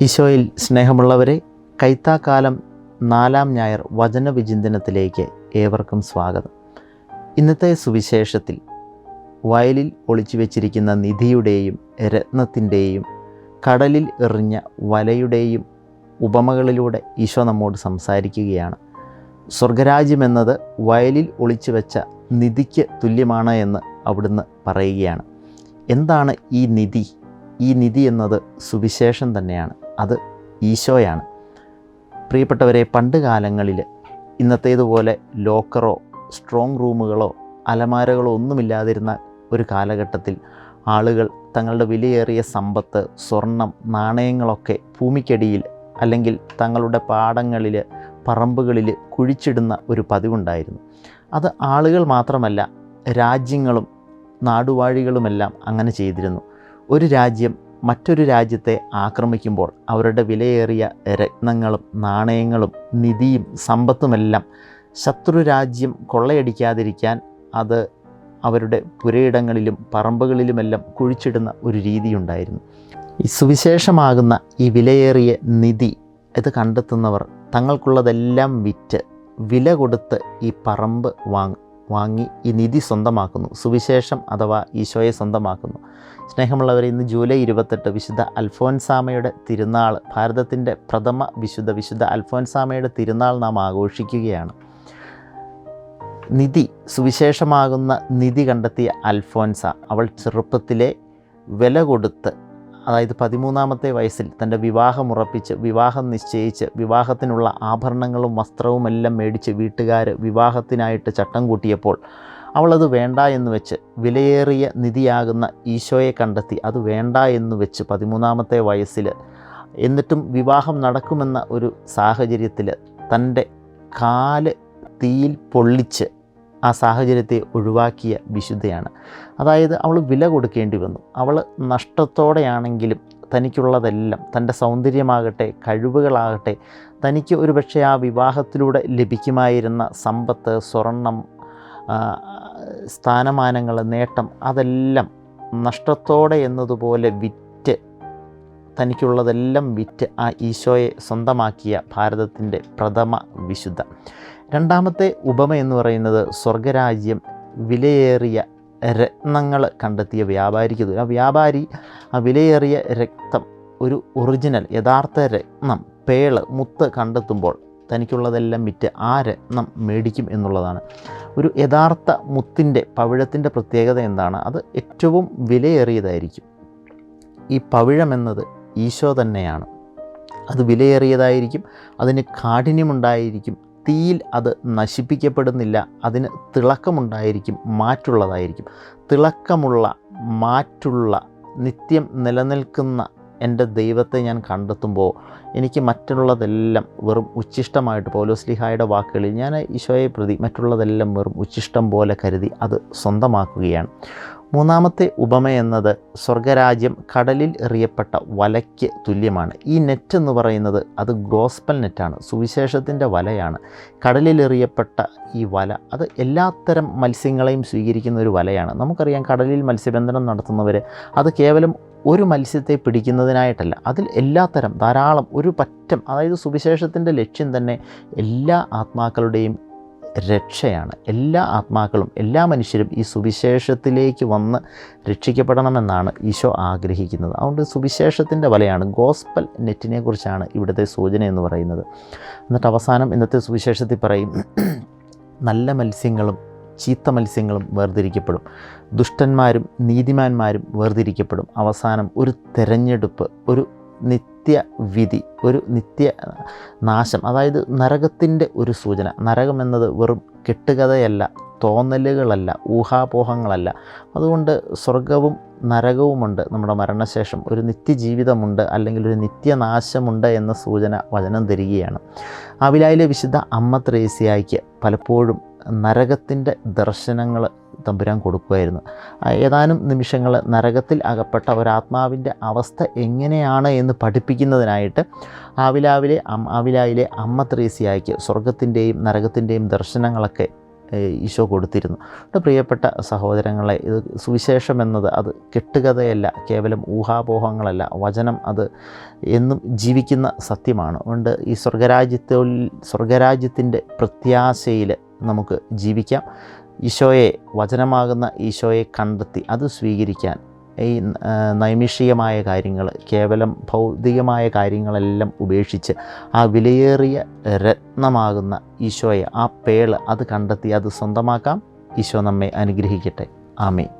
ഈശോയിൽ സ്നേഹമുള്ളവരെ, കൈത്താക്കാലം 4-ാം ഞായർ വചനവിചിന്തനത്തിലേക്ക് ഏവർക്കും സ്വാഗതം. ഇന്നത്തെ സുവിശേഷത്തിൽ വയലിൽ ഒളിച്ചു വെച്ചിരിക്കുന്ന നിധിയുടെയും രത്നത്തിൻ്റെയും കടലിൽ എറിഞ്ഞ വലയുടെയും ഉപമകളിലൂടെ ഈശോ നമ്മോട് സംസാരിക്കുകയാണ്. സ്വർഗരാജ്യമെന്നത് വയലിൽ ഒളിച്ചു വെച്ച നിധിക്ക് തുല്യമാണ് എന്ന് അവിടുന്ന് പറയുകയാണ്. എന്താണ് ഈ നിധി? ഈ നിധി എന്നത് സുവിശേഷം തന്നെയാണ്. അത് ഈശോയാണ്. പ്രിയപ്പെട്ടവരെ, പണ്ട് കാലങ്ങളിൽ ഇന്നത്തേതുപോലെ ലോക്കറോ സ്ട്രോങ് റൂമുകളോ അലമാരകളോ ഒന്നുമില്ലാതിരുന്ന ഒരു കാലഘട്ടത്തിൽ ആളുകൾ തങ്ങളുടെ വിലയേറിയ സമ്പത്ത്, സ്വർണം, നാണയങ്ങളൊക്കെ ഭൂമിക്കടിയിൽ അല്ലെങ്കിൽ തങ്ങളുടെ പാടങ്ങളിൽ, പറമ്പുകളിൽ കുഴിച്ചിടുന്ന ഒരു പതിവുണ്ടായിരുന്നു. അത് ആളുകൾ മാത്രമല്ല, രാജ്യങ്ങളും നാടുവാഴികളുമെല്ലാം അങ്ങനെ ചെയ്തിരുന്നു. ഒരു രാജ്യം മറ്റൊരു രാജ്യത്തെ ആക്രമിക്കുമ്പോൾ അവരുടെ വിലയേറിയ രത്നങ്ങളും നാണയങ്ങളും നിധിയും സമ്പത്തുമെല്ലാം ശത്രു രാജ്യം കൊള്ളയടിക്കാതിരിക്കാൻ അത് അവരുടെ പുരയിടങ്ങളിലും പറമ്പുകളിലുമെല്ലാം കുഴിച്ചിടുന്ന ഒരു രീതിയുണ്ടായിരുന്നു. ഈ സുവിശേഷമാകുന്ന ഈ വിലയേറിയ നിധി ഇത് കണ്ടെത്തുന്നവർ തങ്ങൾക്കുള്ളതെല്ലാം വിറ്റ് വില കൊടുത്ത് ഈ പറമ്പ് വാങ്ങി ഈ നിധി സ്വന്തമാക്കുന്നു. സുവിശേഷം അഥവാ ഈശോയെ സ്വന്തമാക്കുന്നു. സ്നേഹമുള്ളവരെ, ഇന്ന് ജൂലൈ 28 വിശുദ്ധ അൽഫോൻസാമയുടെ തിരുനാൾ, ഭാരതത്തിൻ്റെ പ്രഥമ വിശുദ്ധ അൽഫോൻസാമയുടെ തിരുനാൾ നാം ആഘോഷിക്കുകയാണ്. നിധി, സുവിശേഷമാകുന്ന നിധി കണ്ടെത്തിയ അൽഫോൻസ, അവൾ ചെറുപ്പത്തിലെ വില കൊടുത്ത്, അതായത് 13-ാമത്തെ വയസ്സിൽ തൻ്റെ വിവാഹമുറപ്പിച്ച്, വിവാഹം നിശ്ചയിച്ച്, വിവാഹത്തിനുള്ള ആഭരണങ്ങളും വസ്ത്രവുമെല്ലാം മേടിച്ച് വീട്ടുകാർ വിവാഹത്തിനായിട്ട് ചട്ടം കൂട്ടിയപ്പോൾ അവളത് വേണ്ട എന്ന് വെച്ച്, വിലയേറിയ നിധിയാകുന്ന ഈശോയെ കണ്ടെത്തി അത് വേണ്ട എന്ന് വെച്ച് 13-ാമത്തെ വയസ്സിൽ, എന്നിട്ടും വിവാഹം നടക്കുമെന്ന ഒരു സാഹചര്യത്തിൽ തൻ്റെ കാല് തീയിൽ പൊള്ളിച്ച് ആ സാഹചര്യത്തെ ഒഴിവാക്കിയ വിശുദ്ധയാണ്. അതായത് അവൾ വില കൊടുക്കേണ്ടി വന്നു. അവൾ നഷ്ടത്തോടെയാണെങ്കിലും തനിക്കുള്ളതെല്ലാം, തൻ്റെ സൗന്ദര്യമാകട്ടെ കഴിവുകളാകട്ടെ, തനിക്ക് ഒരുപക്ഷെ ആ വിവാഹത്തിലൂടെ ലഭിക്കുമായിരുന്ന സമ്പത്ത്, സ്വർണം, സ്ഥാനമാനങ്ങൾ, നേട്ടം, അതെല്ലാം നഷ്ടത്തോടെ എന്നതുപോലെ വിറ്റ്, തനിക്കുള്ളതെല്ലാം വിറ്റ് ആ ഈശോയെ സ്വന്തമാക്കിയ ഭാരതത്തിൻ്റെ പ്രഥമ വിശുദ്ധ. രണ്ടാമത്തെ ഉപമ എന്ന് പറയുന്നത് സ്വർഗരാജ്യം വിലയേറിയ രത്നങ്ങൾ കണ്ടെത്തിയ വ്യാപാരിക്ക്. ആ വ്യാപാരി ആ വിലയേറിയ രക്തം, ഒരു ഒറിജിനൽ യഥാർത്ഥ രത്നം, പേള്, മുത്ത് കണ്ടെത്തുമ്പോൾ തനിക്കുള്ളതെല്ലാം വിറ്റ് ആ രത്നം മേടിക്കും എന്നുള്ളതാണ്. ഒരു യഥാർത്ഥ മുത്തിൻ്റെ, പവിഴത്തിൻ്റെ പ്രത്യേകത എന്താണ്? അത് ഏറ്റവും വിലയേറിയതായിരിക്കും. ഈ പവിഴമെന്നത് ഈശോ തന്നെയാണ്. അത് വിലയേറിയതായിരിക്കും, അതിന് കാഠിന്യമുണ്ടായിരിക്കും, തീയിൽ അത് നശിപ്പിക്കപ്പെടുന്നില്ല, അതിന് തിളക്കമുണ്ടായിരിക്കും, മാറ്റുള്ളതായിരിക്കും. തിളക്കമുള്ള, മാറ്റുള്ള, നിത്യം നിലനിൽക്കുന്ന എൻ്റെ ദൈവത്തെ ഞാൻ കണ്ടെത്തുമ്പോൾ എനിക്ക് മറ്റുള്ളതെല്ലാം വെറും ഉച്ഛിഷ്ടമായിട്ട്, പൗലോസ്ലീഹായുടെ വാക്കുകളിൽ, ഞാൻ ഈശോയെ പ്രതി മറ്റുള്ളതെല്ലാം വെറും ഉച്ഛിഷ്ടം പോലെ കരുതി അത് സ്വന്തമാക്കുകയാണ്. മൂന്നാമത്തെ ഉപമ എന്നത് സ്വർഗരാജ്യം കടലിൽ എറിയപ്പെട്ട വലയ്ക്ക് തുല്യമാണ്. ഈ നെറ്റ് എന്ന് പറയുന്നത് അത് ഗോസ്പൽ നെറ്റാണ്, സുവിശേഷത്തിൻ്റെ വലയാണ്. കടലിലെറിയപ്പെട്ട ഈ വല അത് എല്ലാത്തരം മത്സ്യങ്ങളെയും സ്വീകരിക്കുന്ന ഒരു വലയാണ്. നമുക്കറിയാം, കടലിൽ മത്സ്യബന്ധനം നടത്തുന്നവർ അത് കേവലം ഒരു മത്സ്യത്തെ പിടിക്കുന്നതിനായിട്ടല്ല, അതിൽ എല്ലാത്തരം ധാരാളം, ഒരു പറ്റം, അതായത് സുവിശേഷത്തിൻ്റെ ലക്ഷ്യം തന്നെ എല്ലാ ആത്മാക്കളുടെയും രക്ഷയാണ്. എല്ലാ ആത്മാക്കളും, എല്ലാ മനുഷ്യരും ഈ സുവിശേഷത്തിലേക്ക് വന്ന് രക്ഷിക്കപ്പെടണമെന്നാണ് ഈശോ ആഗ്രഹിക്കുന്നത്. അതുകൊണ്ട് സുവിശേഷത്തിൻ്റെ വലയാണ്, ഗോസ്പൽ നെറ്റിനെ കുറിച്ചാണ് ഇവിടുത്തെ സൂചന എന്ന് പറയുന്നത്. എന്നിട്ട് അവസാനം ഇന്നത്തെ സുവിശേഷത്തിൽ പറയും, നല്ല മത്സ്യങ്ങളും ചീത്ത മത്സ്യങ്ങളും വേർതിരിക്കപ്പെടും, ദുഷ്ടന്മാരും നീതിമാന്മാരും വേർതിരിക്കപ്പെടും. അവസാനം ഒരു തെരഞ്ഞെടുപ്പ്, ഒരു നിത്യവിധി, ഒരു നിത്യ നാശം, അതായത് നരകത്തിൻ്റെ ഒരു സൂചന. നരകമെന്നത് വെറും കെട്ടുകഥയല്ല, തോന്നലുകളല്ല, ഊഹാപോഹങ്ങളല്ല. അതുകൊണ്ട് സ്വർഗവും നരകവുമുണ്ട്, നമ്മുടെ മരണശേഷം ഒരു നിത്യജീവിതമുണ്ട്, അല്ലെങ്കിൽ ഒരു നിത്യനാശമുണ്ട് എന്ന സൂചന വചനം തരികയാണ്. ആവിലായിലെ വിശുദ്ധ അമ്മ ത്രേസ്യായ്ക്ക് പലപ്പോഴും നരകത്തിൻ്റെ ദർശനങ്ങൾ തമ്പുരാൻ കൊടുക്കുമായിരുന്നു. ഏതാനും നിമിഷങ്ങൾ നരകത്തിൽ അകപ്പെട്ട ഒരാത്മാവിൻ്റെ അവസ്ഥ എങ്ങനെയാണ് എന്ന് പഠിപ്പിക്കുന്നതിനായിട്ട് ആവിലായിലെ അമ്മ ത്രേസ്യായ്ക്ക് സ്വർഗത്തിൻ്റെയും നരകത്തിൻ്റെയും ദർശനങ്ങളൊക്കെ ഈശോ കൊടുത്തിരുന്നു. പ്രിയപ്പെട്ട സഹോദരങ്ങളെ, ഇത് സുവിശേഷം എന്നത് അത് കെട്ടുകഥയല്ല, കേവലം ഊഹാപോഹങ്ങളല്ല. വചനം അത് എന്നും ജീവിക്കുന്ന സത്യമാണ്. അതുകൊണ്ട് ഈ സ്വർഗരാജ്യത്തിൻ്റെ പ്രത്യാശയിൽ നമുക്ക് ജീവിക്കാം. ഈശോയെ, വചനമാകുന്ന ഈശോയെ കണ്ടെത്തി അത് സ്വീകരിക്കാൻ ഈ നൈമിഷികമായ കാര്യങ്ങൾ, കേവലം ഭൗതികമായ കാര്യങ്ങളെല്ലാം ഉപേക്ഷിച്ച് ആ വിലയേറിയ രത്നമാകുന്ന ഈശോയെ, ആ പേള് അത് കണ്ടെത്തി അത് സ്വന്തമാക്കാം. ഈശോ നമ്മെ അനുഗ്രഹിക്കട്ടെ. ആമേൻ.